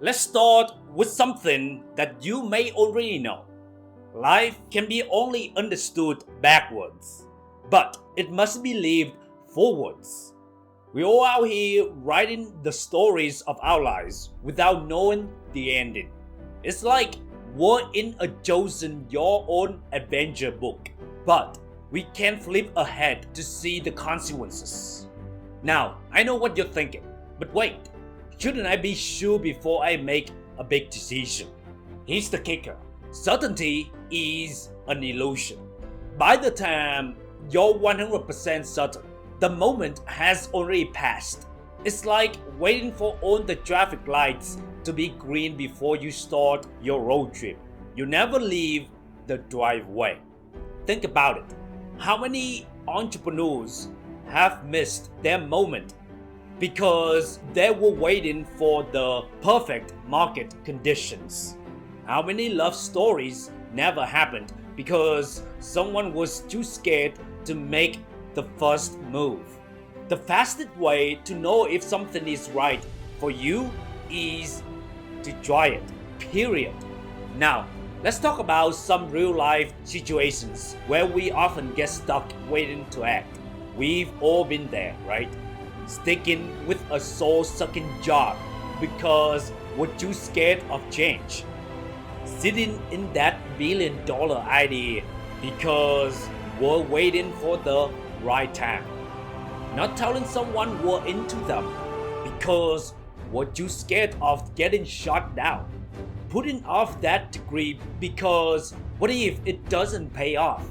Let's start with something that you may already know. Life can be only understood backwards, but it must be lived forwards. We're all out here writing the stories of our lives without knowing the ending. It's like we're in a chosen your own adventure book, but we can't flip ahead to see the consequences. Now, I know what you're thinking, but wait, shouldn't I be sure before I make a big decision? Here's the kicker: certainty is an illusion. By the time you're 100% certain, the moment has already passed. It's like waiting for all the traffic lights to be green before you start your road trip. You never leave the driveway. Think about it. How many entrepreneurs have missed their moment because they were waiting for the perfect market conditions? How many love stories never happened because someone was too scared to make the first move? The fastest way to know if something is right for you is to try it, period. Now, let's talk about some real life situations where we often get stuck waiting to act. We've all been there, right? Sticking with a soul sucking job because we're too scared of change. Sitting in that $1 billion idea because we're waiting for the right time. Not telling someone we're into them because we're too scared of getting shot down. Putting off that degree because what if it doesn't pay off?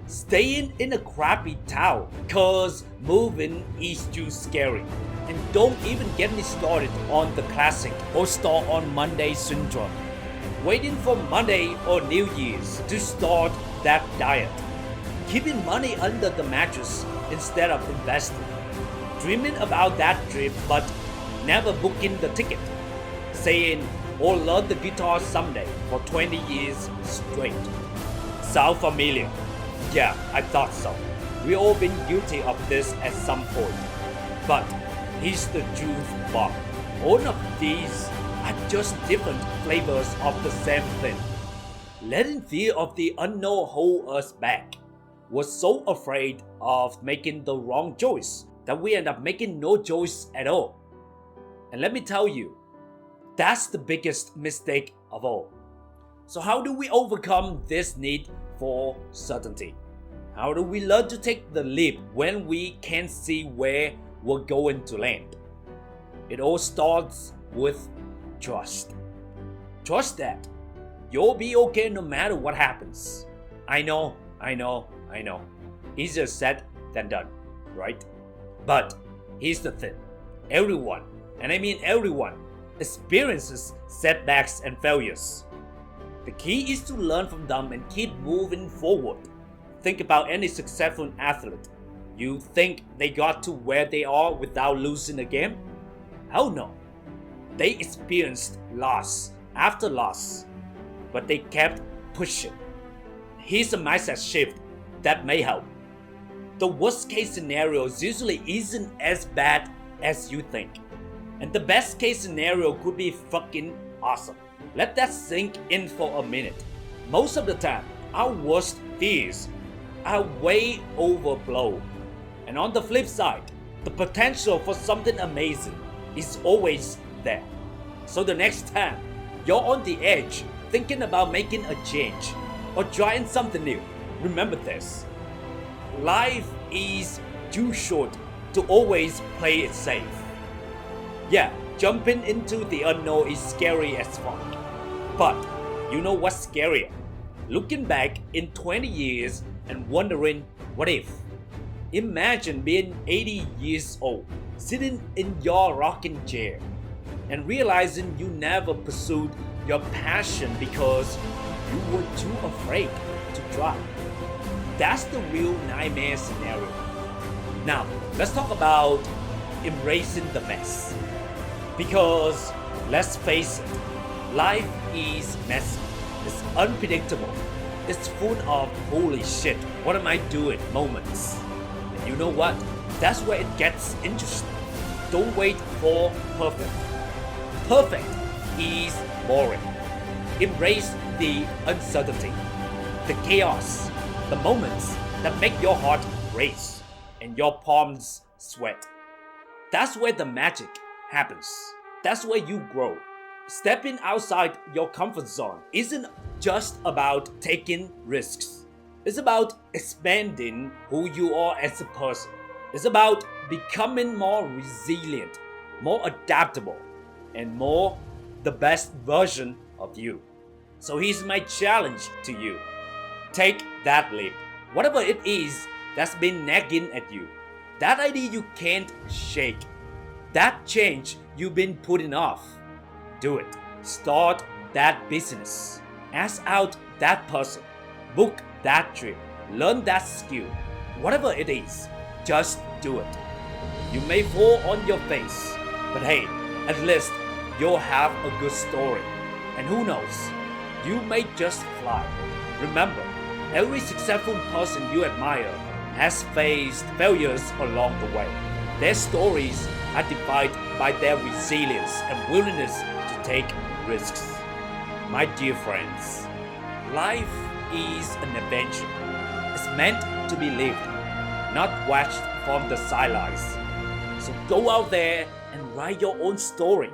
Staying in a crappy town because moving is too scary. And don't even get me started on the classic or start on Monday syndrome. Waiting for Monday or New Year's to start that diet. Keeping money under the mattress instead of investing. Dreaming about that trip but never booking the ticket. Saying, or learn the guitar someday for 20 years straight. Sound familiar? Yeah, I thought so. We all been guilty of this at some point. But here's the truth bomb. All of these are just different flavors of the same thing. Letting fear of the unknown hold us back. We're so afraid of making the wrong choice that we end up making no choice at all. And let me tell you, that's the biggest mistake of all. So how do we overcome this need for certainty? How do we learn to take the leap when we can't see where we're going to land? It all starts with trust. Trust that you'll be okay no matter what happens. I know. Easier said than done, right? But here's the thing. Everyone, and I mean everyone, experiences setbacks and failures. The key is to learn from them and keep moving forward. Think about any successful athlete. You think they got to where they are without losing a game? Hell no. They experienced loss after loss, but they kept pushing. Here's a mindset shift that may help. The worst case scenario usually isn't as bad as you think. And the best case scenario could be fucking awesome. Let that sink in for a minute. Most of the time, our worst fears are way overblown. And on the flip side, the potential for something amazing is always there. So the next time you're on the edge thinking about making a change or trying something new, remember this. Life is too short to always play it safe. Yeah, jumping into the unknown is scary as fuck. But you know what's scarier? Looking back in 20 years and wondering, what if? Imagine being 80 years old, sitting in your rocking chair, and realizing you never pursued your passion because you were too afraid to try. That's the real nightmare scenario. Now, let's talk about embracing the mess. Because, let's face it, life is messy. It's unpredictable. It's full of holy shit, what am I doing moments. And you know what? That's where it gets interesting. Don't wait for perfect. Perfect is boring. Embrace the uncertainty, the chaos, the moments that make your heart race and your palms sweat. That's where the magic happens. That's where you grow. Stepping outside your comfort zone isn't just about taking risks. It's about expanding who you are as a person. It's about becoming more resilient, more adaptable, and more the best version of you. So here's my challenge to you. Take that leap. Whatever it is that's been nagging at you, that idea you can't shake, that change you've been putting off. Do it. Start that business. Ask out that person. Book that trip. Learn that skill. Whatever it is, just do it. You may fall on your face, but hey, at least you'll have a good story. And who knows, you may just fly. Remember, every successful person you admire has faced failures along the way. Their stories are defined by their resilience and willingness to take risks. My dear friends, life is an adventure. It's meant to be lived, not watched from the sidelines. So go out there and write your own story.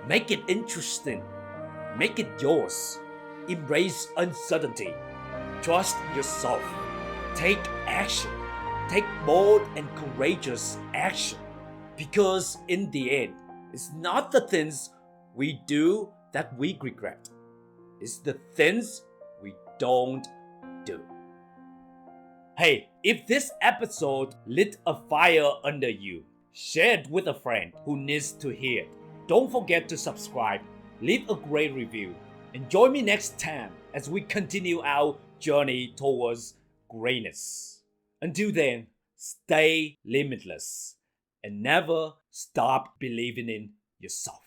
Make it interesting. Make it yours. Embrace uncertainty. Trust yourself. Take action. Take bold and courageous action. Because in the end, it's not the things we do that we regret. It's the things we don't do. Hey, if this episode lit a fire under you, share it with a friend who needs to hear it. Don't forget to subscribe, leave a great review, and join me next time as we continue our journey towards greatness. Until then, stay limitless and never stop believing in yourself.